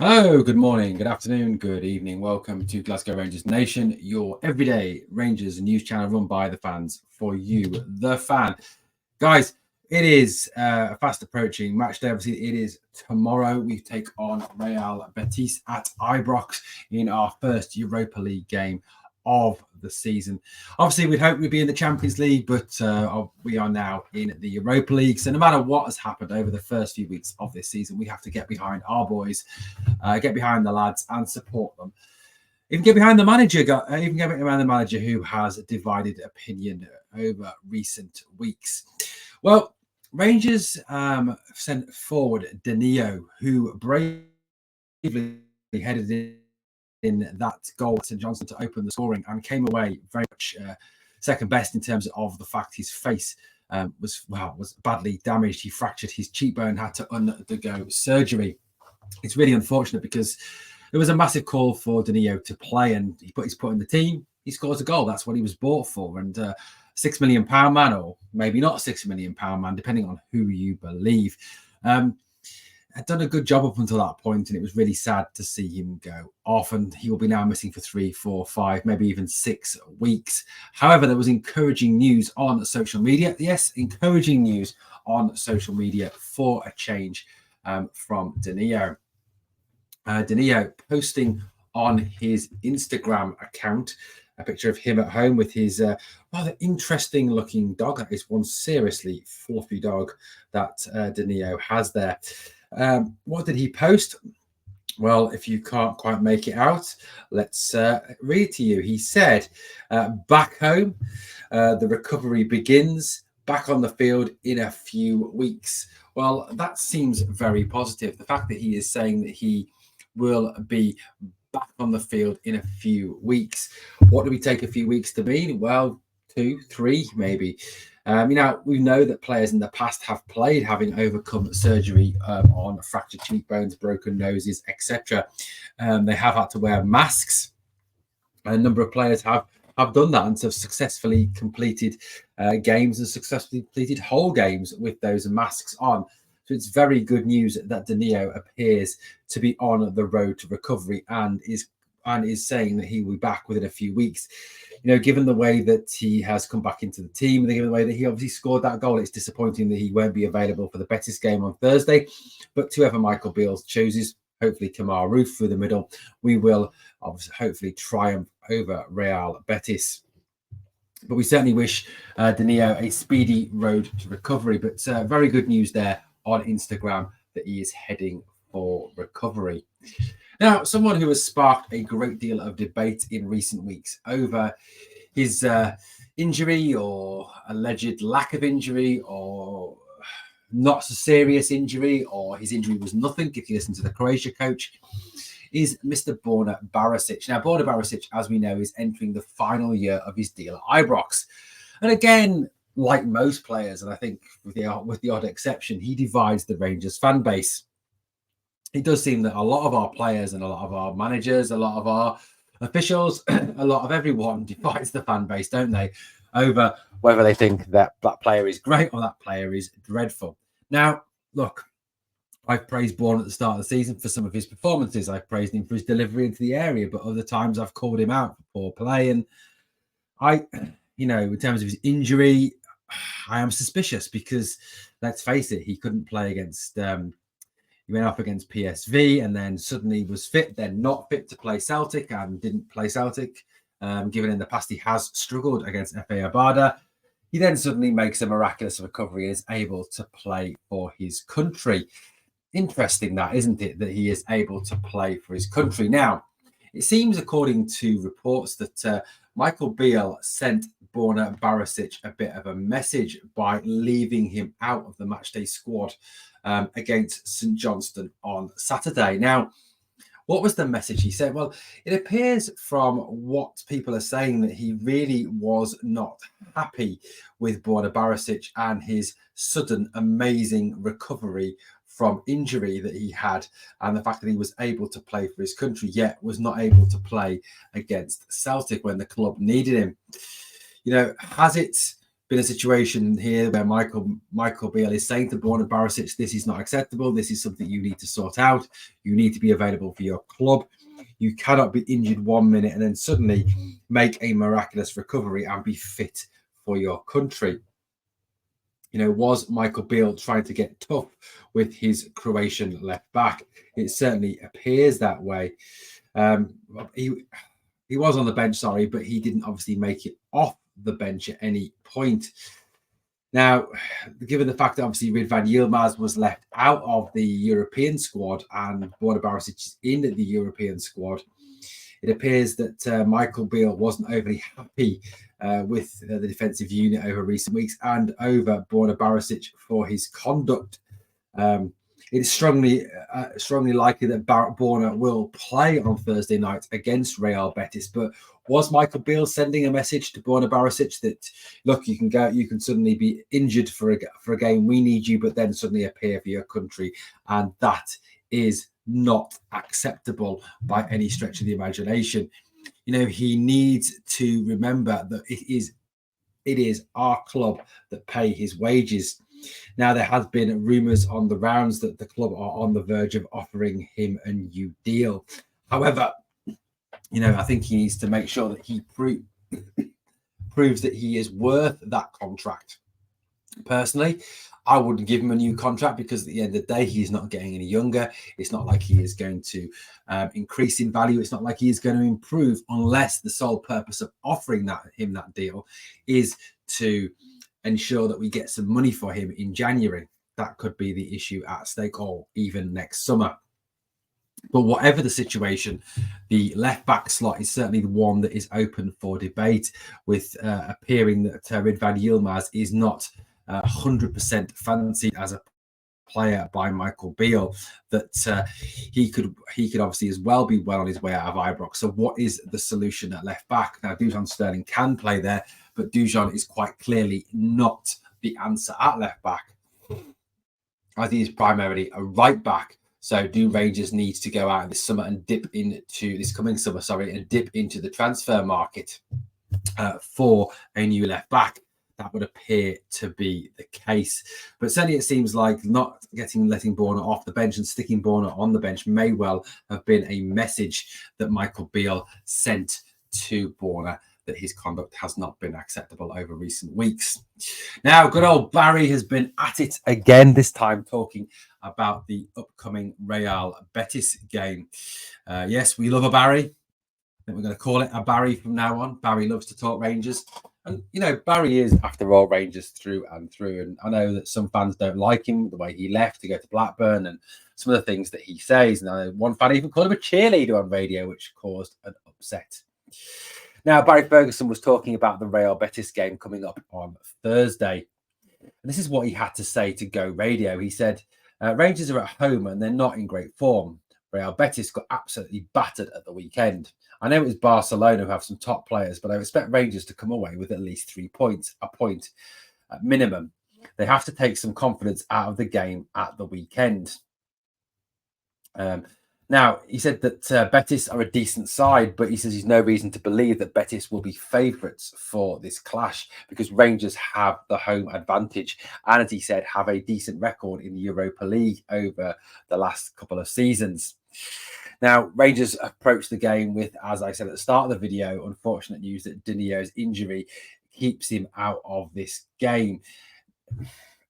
Hello, good morning, good afternoon, good evening. Welcome to Glasgow Rangers Nation, your everyday Rangers news channel run by the fans for you, the fan. Guys, it is a fast approaching match day. Obviously, it is tomorrow. We take on Real Betis at Ibrox in our first Europa League game of the season. Obviously, we'd hope we'd be in the Champions League, but we are now in the Europa League. So no matter what has happened over the first few weeks of this season, we have to get behind our boys, get behind the lads and support them. Even get behind the manager, who has divided opinion over recent weeks. Well, Rangers sent forward Danilo, who bravely headed in that goal to St Johnstone to open the scoring and came away very much second best in terms of the fact his face was badly damaged. He fractured his cheekbone, had to undergo surgery. It's really unfortunate because there was a massive call for Danilo to play, and he's put in the team. He scores a goal. That's what he was bought for. And £6 million man, or maybe not £6 million man, depending on who you believe. Had done a good job up until that point, and it was really sad to see him go off, and he will be now missing for 3, 4, 5, maybe even 6 weeks. However, there was encouraging news on social media. Yes, encouraging news on social media for a change from Danilo. Danilo posting on his Instagram account a picture of him at home with his rather interesting looking dog. That is one seriously fluffy dog that Danilo has there. What did he post? Well, if you can't quite make it out, let's read to you. He said, back home, the recovery begins, back on the field in a few weeks. Well, that seems very positive. The fact that he is saying that he will be back on the field in a few weeks. What do we take a few weeks to mean? Well, 2, 3, maybe. We know that players in the past have played having overcome surgery on fractured cheekbones, broken noses, etc. They have had to wear masks. A number of players have done that and have successfully completed games and successfully completed whole games with those masks on. So it's very good news that Danilo appears to be on the road to recovery and is saying that he will be back within a few weeks. Given the way that he has come back into the team, and given the way that he obviously scored that goal, it's disappointing that he won't be available for the Betis game on Thursday. But whoever Michael Beale chooses, hopefully Kamar Roof through the middle, we will obviously hopefully triumph over Real Betis. But we certainly wish Danilo a speedy road to recovery. But very good news there on Instagram that he is heading for recovery. Now, someone who has sparked a great deal of debate in recent weeks over his injury or alleged lack of injury or not so serious injury, or his injury was nothing, if you listen to the Croatia coach, is Mr. Borna Barisic. Now, Borna Barisic, as we know, is entering the final year of his deal at Ibrox. And again, like most players, and I think with the odd exception, he divides the Rangers fan base. It does seem that a lot of our players and a lot of our managers, a lot of our officials, a lot of everyone divides the fan base, don't they, over whether they think that player is great or that player is dreadful. Now, look, I've praised Borna at the start of the season for some of his performances. I've praised him for his delivery into the area, but other times I've called him out for poor play. And in terms of his injury, I am suspicious because, let's face it, he couldn't play against... he went up against PSV and then suddenly was fit, then not fit to play Celtic and didn't play Celtic. Given in the past he has struggled against FA Abada. He then suddenly makes a miraculous recovery and is able to play for his country. Interesting that, isn't it, that he is able to play for his country. Now, it seems, according to reports, that Michael Beale sent Borna Barisic a bit of a message by leaving him out of the matchday squad against St Johnstone on Saturday. Now, what was the message he said? Well, it appears from what people are saying that he really was not happy with Borna Barisic and his sudden, amazing recovery from injury that he had, and the fact that he was able to play for his country, yet was not able to play against Celtic when the club needed him. Has it been a situation here where Michael Beale is saying to Borna Barisic, this is not acceptable. This is something you need to sort out. You need to be available for your club. You cannot be injured 1 minute and then suddenly make a miraculous recovery and be fit for your country. You know, was Michael Beale trying to get tough with his Croatian left back? It certainly appears that way. He was on the bench, sorry, but he didn't obviously make it off the bench at any point. Now, given the fact that obviously Ridvan Yilmaz was left out of the European squad and Borna Barisic is in the European squad, it appears that Michael Beale wasn't overly happy with the defensive unit over recent weeks and over Borna Barisic for his conduct. It's strongly likely that Borna will play on Thursday night against Real Betis. But was Michael Beale sending a message to Borna Barisic that, look, you can suddenly be injured for a game, we need you, but then suddenly appear for your country, and that is not acceptable by any stretch of the imagination. You know, he needs to remember that it is our club that pay his wages. Now, there has been rumours on the rounds that the club are on the verge of offering him a new deal. However, you know, I think he needs to make sure that he proves that he is worth that contract. Personally, I wouldn't give him a new contract because at the end of the day, he's not getting any younger. It's not like he is going to increase in value. It's not like he is going to improve unless the sole purpose of offering him that deal is to ensure that we get some money for him in January. That could be the issue at stake, or even next summer. But whatever the situation, the left back slot is certainly the one that is open for debate, with appearing that Ridvan Yilmaz is not 100% fancied as a player by Michael Beale, that he could obviously as well be well on his way out of Ibrox. So what is the solution at left back? Now, Dusan Sterling can play there, but Dusan is quite clearly not the answer at left back. I think he's primarily a right back. So do Rangers need to go out this summer and dip into the transfer market for a new left back? That would appear to be the case. But certainly it seems like not letting Borna off the bench and sticking Borna on the bench may well have been a message that Michael Beale sent to Borna, that his conduct has not been acceptable over recent weeks. Now, good old Barry has been at it again, this time talking about the upcoming Real Betis game. Yes, we love a Barry. I think we're going to call it a Barry from now on. Barry loves to talk Rangers. And, you know, Barry is, after all, Rangers through and through. And I know that some fans don't like him, the way he left to go to Blackburn and some of the things that he says. And I know one fan even called him a cheerleader on radio, which caused an upset. Now, Barry Ferguson was talking about the Real Betis game coming up on Thursday. And this is what he had to say to Go Radio. He said, Rangers are at home and they're not in great form. Real Betis got absolutely battered at the weekend. I know it was Barcelona who have some top players, but I expect Rangers to come away with at least 3 points, a point at minimum. They have to take some confidence out of the game at the weekend. Now, he said that Betis are a decent side, but he says he's no reason to believe that Betis will be favourites for this clash because Rangers have the home advantage and, as he said, have a decent record in the Europa League over the last couple of seasons. Now, Rangers approached the game with, as I said at the start of the video, unfortunate news that Danilo's injury keeps him out of this game.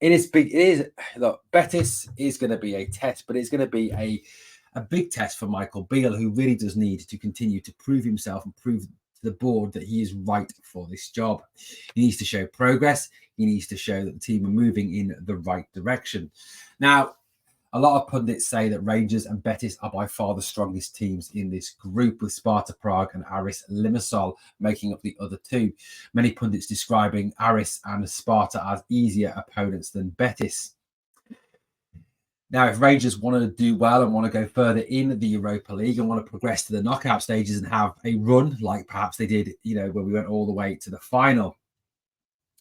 It is big. It is, look, Betis is going to be a test, but it's going to be a big test for Michael Beale, who really does need to continue to prove himself and prove to the board that he is right for this job. He needs to show progress. He needs to show that the team are moving in the right direction. Now, a lot of pundits say that Rangers and Betis are by far the strongest teams in this group, with Sparta Prague and Aris Limassol making up the other two. Many pundits describing Aris and Sparta as easier opponents than Betis. Now, if Rangers want to do well and want to go further in the Europa League and want to progress to the knockout stages and have a run like perhaps they did, when we went all the way to the final,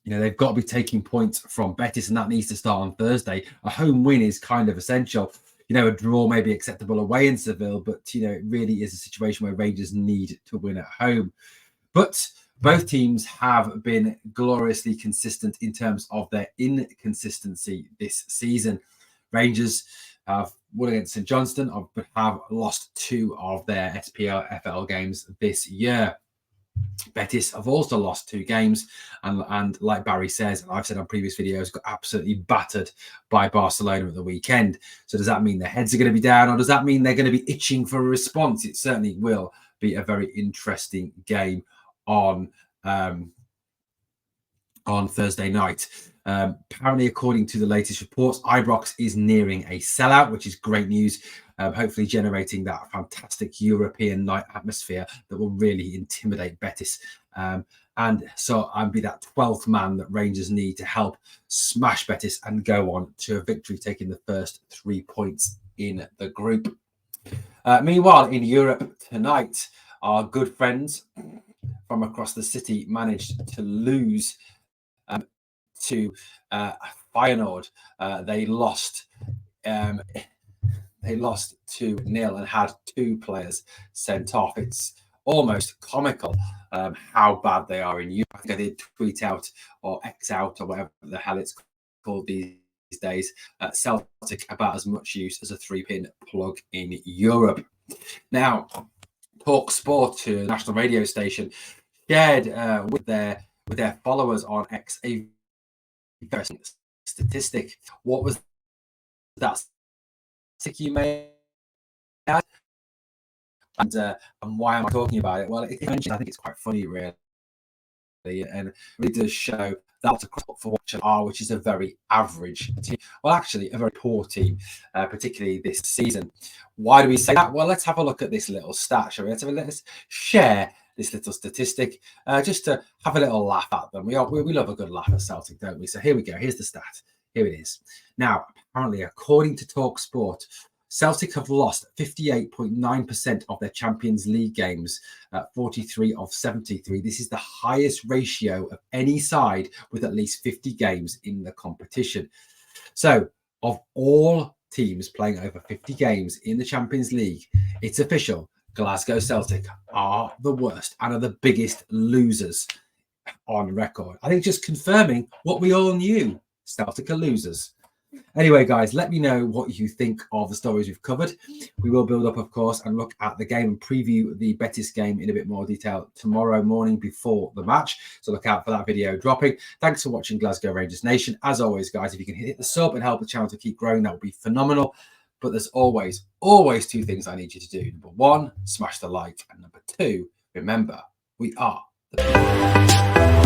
they've got to be taking points from Betis, and that needs to start on Thursday. A home win is kind of essential. A draw may be acceptable away in Seville, but, it really is a situation where Rangers need to win at home. But Both teams have been gloriously consistent in terms of their inconsistency this season. Rangers have won against St Johnstone, but have lost 2 of their SPL games this year. Betis have also lost 2 games, and like Barry says, and I've said on previous videos, got absolutely battered by Barcelona at the weekend. So does that mean their heads are going to be down, or does that mean they're going to be itching for a response? It certainly will be a very interesting game on Thursday night. Apparently, according to the latest reports, Ibrox is nearing a sellout, which is great news. Hopefully generating that fantastic European night atmosphere that will really intimidate Betis. And so I'd be that 12th man that Rangers need to help smash Betis and go on to a victory, taking the first 3 points in the group. Meanwhile, in Europe tonight, our good friends from across the city managed to lose to Feyenoord. They lost 2-0 and had 2 players sent off. It's almost comical how bad they are in Europe. I think I did tweet out or X out or whatever the hell it's called these days. Celtic about as much use as a 3-pin plug in Europe. Now, Talk Sport, to national radio station, shared with their followers on X a statistic. What was that statistic you made? And why am I talking about it? Well, I think it's quite funny, really, and it really does show that for Watcher are, which is a very average team. Well, actually, a very poor team, particularly this season. Why do we say that? Well, let's have a look at this little stat, shall we? Let's share this little statistic just to have a little laugh at them. We love a good laugh at Celtic, don't we? So here we go. Here's the stat. Here it is. Now, apparently, according to Talk Sport, Celtic have lost 58.9% of their Champions League games, 43 of 73. This is the highest ratio of any side with at least 50 games in the competition. So, of all teams playing over 50 games in the Champions League, it's official. Glasgow Celtic are the worst and are the biggest losers on record. I think just confirming what we all knew. Celtic are losers. Anyway, guys, let me know what you think of the stories we've covered. We will build up, of course, and look at the game and preview the Betis game in a bit more detail tomorrow morning before the match. So look out for that video dropping. Thanks for watching Glasgow Rangers Nation. As always, guys, if you can hit the sub and help the channel to keep growing, that would be phenomenal. But there's always 2 things I need you to do. Number 1, smash the like. And number 2, remember, we are the people.